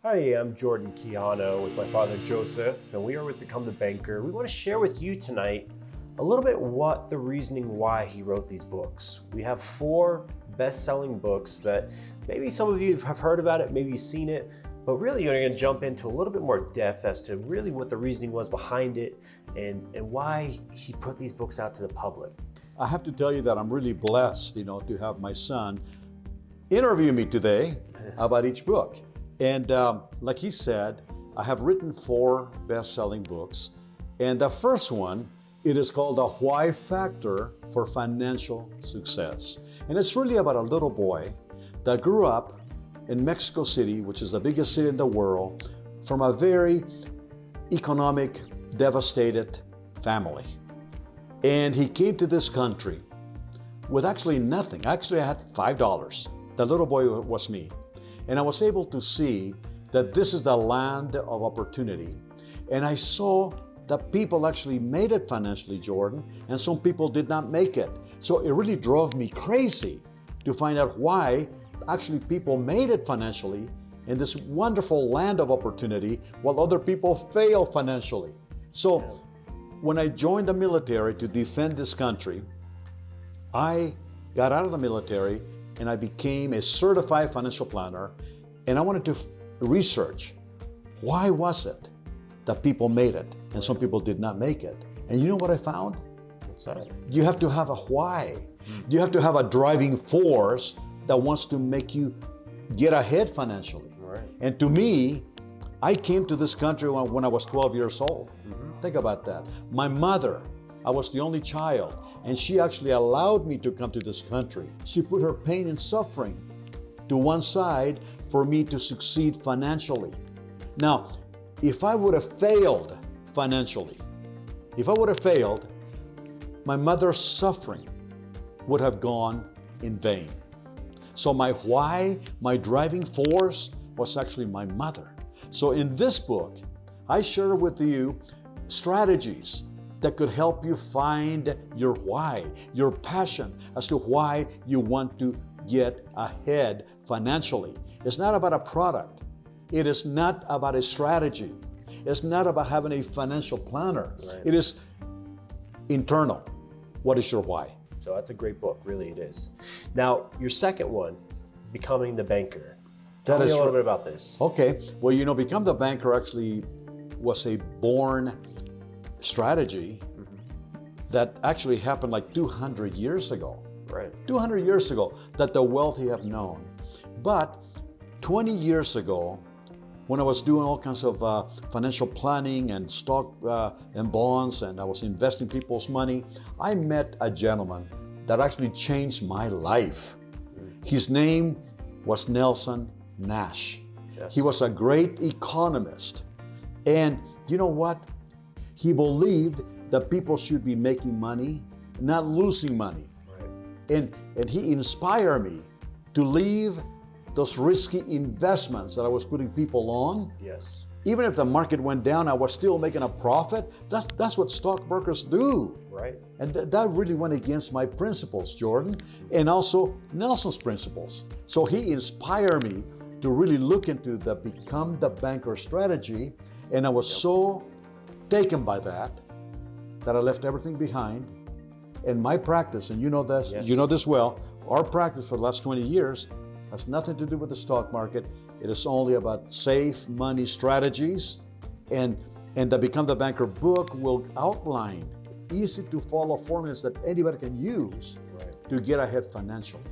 Hi, I'm Jordan Quijano with my father Joseph, and we are with Become the Banker. We want to share with you tonight a little bit what the reasoning why he wrote these books. We have 4 best-selling books that maybe some of you have heard about it, maybe you've seen it, but really you're going to jump into a little bit more depth as to really what the reasoning was behind it and why he put these books out to the public. I have to tell you that I'm really blessed, to have my son interview me today about each book. And like he said, I have written 4 best-selling books. And the first one, it is called The Why Factor for Financial Success. And it's really about a little boy that grew up in Mexico City, which is the biggest city in the world, from a very economic, devastated family. And he came to this country with actually nothing. Actually, I had $5. The little boy was me. And I was able to see that this is the land of opportunity. And I saw that people actually made it financially, Jordan, and some people did not make it. So it really drove me crazy to find out why actually people made it financially in this wonderful land of opportunity while other people fail financially. So when I joined the military to defend this country, I got out of the military and I became a certified financial planner, and I wanted to research why was it that people made it and some people did not make it. And you know what I found? What's that? You have to have a why. You have to have a driving force that wants to make you get ahead financially. Right. And to me, I came to this country when I was 12 years old. Think about that. My mother, I was the only child, and she actually allowed me to come to this country. She put her pain and suffering to one side for me to succeed financially. Now, if I would have failed financially, my mother's suffering would have gone in vain. So my why, my driving force was actually my mother. So in this book, I share with you strategies that could help you find your why, your passion as to why you want to get ahead financially. It's not about a product. It is not about a strategy. It's not about having a financial planner. Right. It is internal. What is your why? So that's a great book, really it is. Now, your second one, Becoming the Banker. Tell me a little bit about this. Okay, well, Become the Banker actually was a born strategy that actually happened like 200 years ago. Right. 200 years ago that the wealthy have known. But 20 years ago, when I was doing all kinds of financial planning and stock and bonds, and I was investing people's money, I met a gentleman that actually changed my life. His name was Nelson Nash. Yes. He was a great economist. And you know what? He believed that people should be making money, not losing money. Right. And he inspired me to leave those risky investments that I was putting people on. Yes. Even if the market went down, I was still making a profit. That's what stockbrokers do. Right. And that really went against my principles, Jordan, and also Nelson's principles. So he inspired me to really look into the Become the Banker strategy, and I was so taken by that I left everything behind. And my practice, and you know this, Yes. you know this well, our practice for the last 20 years has nothing to do with the stock market. It is only about safe money strategies. And the Become the Banker book will outline easy to follow formulas that anybody can use to get ahead financially.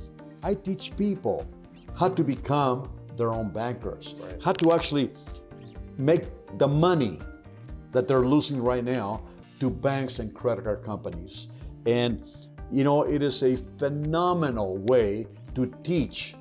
I teach people how to become their own bankers, how to actually make the money that they're losing right now to banks and credit card companies. And it is a phenomenal way to teach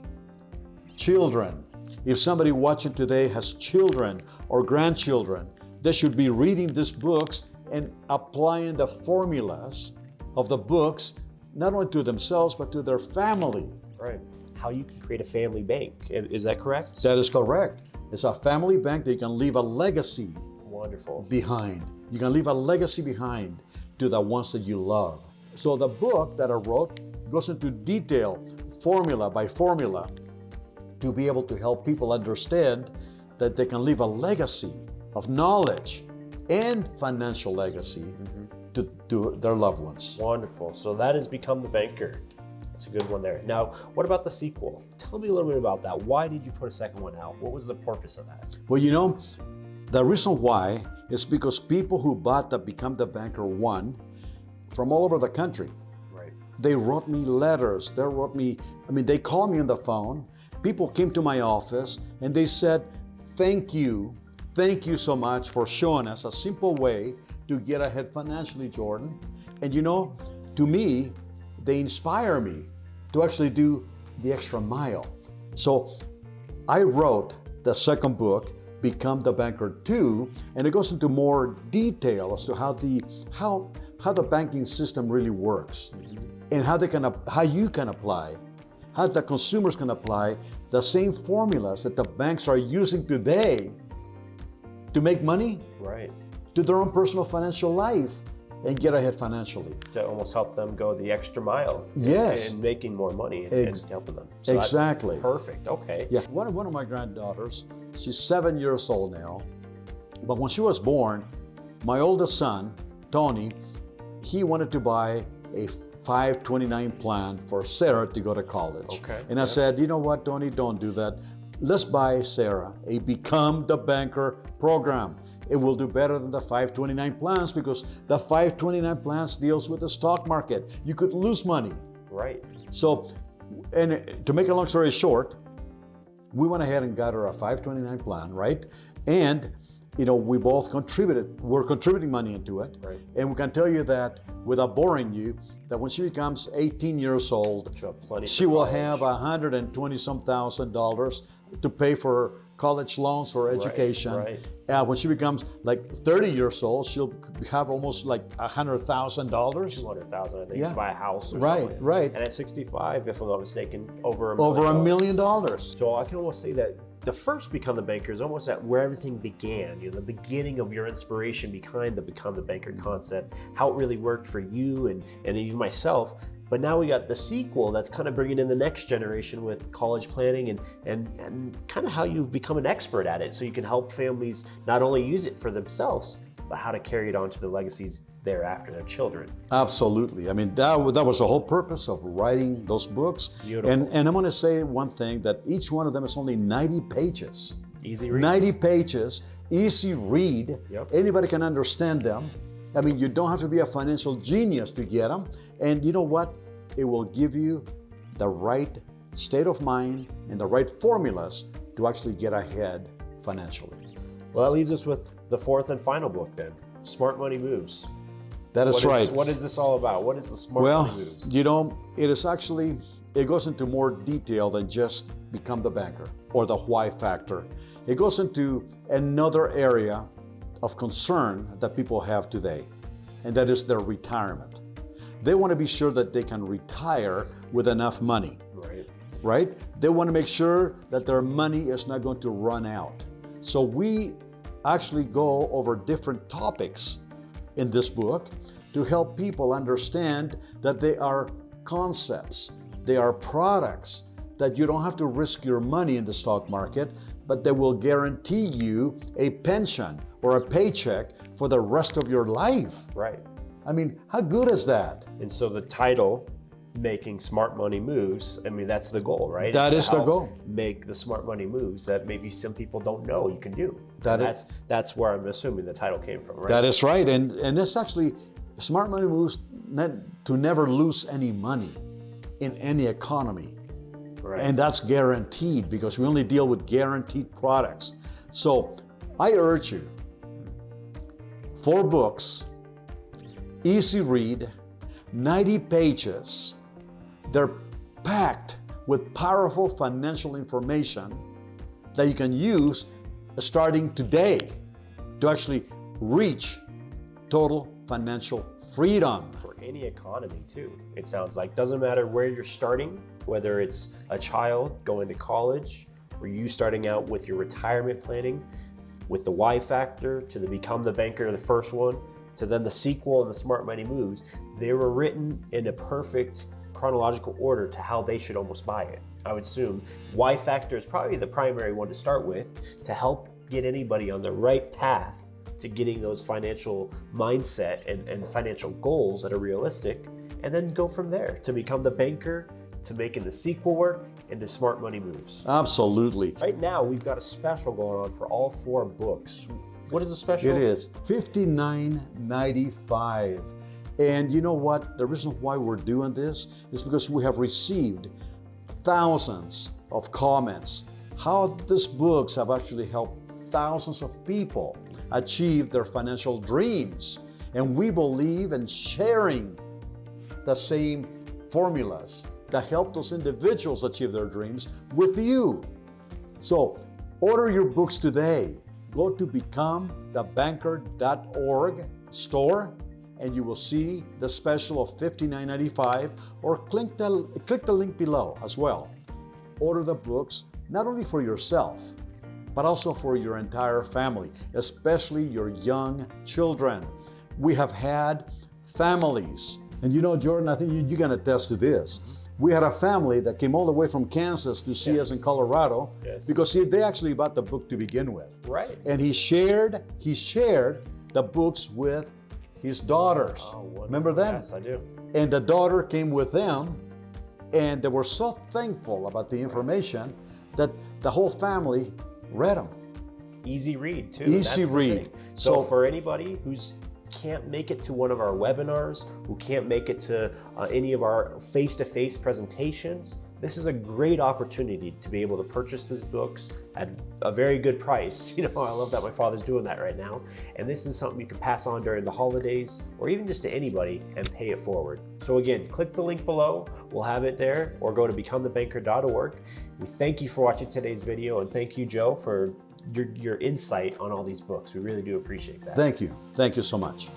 children. If somebody watching today has children or grandchildren, they should be reading these books and applying the formulas of the books, not only to themselves, but to their family. Right. How you can create a family bank. Is that correct? That is correct. It's a family bank that you can leave a legacy Wonderful. behind. You can leave a legacy behind to the ones that you love. So the book that I wrote goes into detail, formula by formula, to be able to help people understand that they can leave a legacy of knowledge and financial legacy to their loved ones. Wonderful. So that has Become the Banker. That's a good one there. Now, what about the sequel? Tell me a little bit about that. Why did you put a second one out? What was the purpose of that? Well, the reason why is because people who bought the Become the Banker 1 from all over the country, Right. they wrote me letters. They called me on the phone. People came to my office and they said, thank you so much for showing us a simple way to get ahead financially, Jordan. And to me, they inspire me to actually do the extra mile. So I wrote the second book, Become the Banker 2, and it goes into more detail as to how the banking system really works, and how you can apply, how the consumers can apply the same formulas that the banks are using today to make money, Right. to their own personal financial life and get ahead financially. To almost help them go the extra mile. Yes. In making more money and helping them. So that's Exactly. perfect. Okay. Yeah, one of my granddaughters, she's 7 years old now, but when she was born, my oldest son, Tony, he wanted to buy a 529 plan for Sarah to go to college. Okay. And I said, you know what, Tony, don't do that. Let's buy Sarah a Become the Banker program. It will do better than the 529 plans because the 529 plans deals with the stock market. You could lose money. Right. So, and to make a long story short, we went ahead and got her a 529 plan, right? And we both contributed. We're contributing money into it. Right. And we can tell you that, without boring you, that when she becomes 18 years old, she will have $120-some thousand to pay for college loans or education. Right. When she becomes like 30 years old, she'll have almost like $100,000. $200,000, I think, to buy a house or Right, something. right. And at 65, if I'm not mistaken, over $1 million. So I can almost say that the first Become the Banker is almost at where everything began, the beginning of your inspiration behind the Become the Banker concept, how it really worked for you and even myself. But now we got the sequel that's kind of bringing in the next generation with college planning and kind of how you've become an expert at it, so you can help families not only use it for themselves, but how to carry it on to the legacies thereafter, their children. Absolutely. I mean, that was the whole purpose of writing those books. Beautiful. And I'm going to say one thing, that each one of them is only 90 pages. Easy reads. 90 pages, easy read. Yep. Anybody can understand them. I mean, you don't have to be a financial genius to get them. And you know what? It will give you the right state of mind and the right formulas to actually get ahead financially. Well, that leaves us with the fourth and final book then, Smart Money Moves. That is right. What is this all about? What is the Smart Money Moves? It goes into more detail than just Become the Banker or the why factor. It goes into another area of concern that people have today, and that is their retirement. They want to be sure that they can retire with enough money, right? They want to make sure that their money is not going to run out. So we actually go over different topics in this book to help people understand that they are concepts, they are products, that you don't have to risk your money in the stock market, but they will guarantee you a pension or a paycheck for the rest of your life. Right. I mean, how good is that? And so the title, Making Smart Money Moves, I mean, that's the goal, right? That is the goal. Make the smart money moves that maybe some people don't know you can do. That's where I'm assuming the title came from, right? That is right. And it's actually, smart money moves to never lose any money in any economy. Right. And that's guaranteed, because we only deal with guaranteed products. So I urge you, 4 books, easy read, 90 pages. They're packed with powerful financial information that you can use starting today to actually reach total financial freedom. For any economy too, it sounds like. Doesn't matter where you're starting, whether it's a child going to college, or you starting out with your retirement planning, with the why factor, to the Become the Banker, the first one, to then the sequel and the Smart Money Moves. They were written in a perfect chronological order to how they should almost buy it. I would assume why factor is probably the primary one to start with to help get anybody on the right path to getting those financial mindset and financial goals that are realistic, and then go from there to become the banker, to making the sequel work, and to smart money moves. Absolutely. Right now, we've got a special going on for all 4 books. What is the special? It is $59.95. And you know what? The reason why we're doing this is because we have received thousands of comments how these books have actually helped thousands of people achieve their financial dreams. And we believe in sharing the same formulas that help those individuals achieve their dreams with you. So order your books today. Go to becomethebanker.org store and you will see the special of $59.95, or click the link below as well. Order the books not only for yourself, but also for your entire family, especially your young children. We have had families, and you know, Jordan, I think you can attest to this. We had a family that came all the way from Kansas to see us in Colorado because they actually bought the book to begin with. Right. And he shared the books with his daughters. Oh, wonderful. Remember them? Yes, I do. And the daughter came with them, and they were so thankful about the information that the whole family read them. Easy read too. Easy read. So for anybody who's can't make it to one of our webinars, who can't make it to any of our face-to-face presentations, this is a great opportunity to be able to purchase these books at a very good price. You know, I love that my father's doing that right now. And this is something you can pass on during the holidays or even just to anybody and pay it forward. So again, click the link below. We'll have it there, or go to becomethebanker.org. We thank you for watching today's video, and thank you, Joe, for your insight on all these books. We really do appreciate that. Thank you. Thank you so much.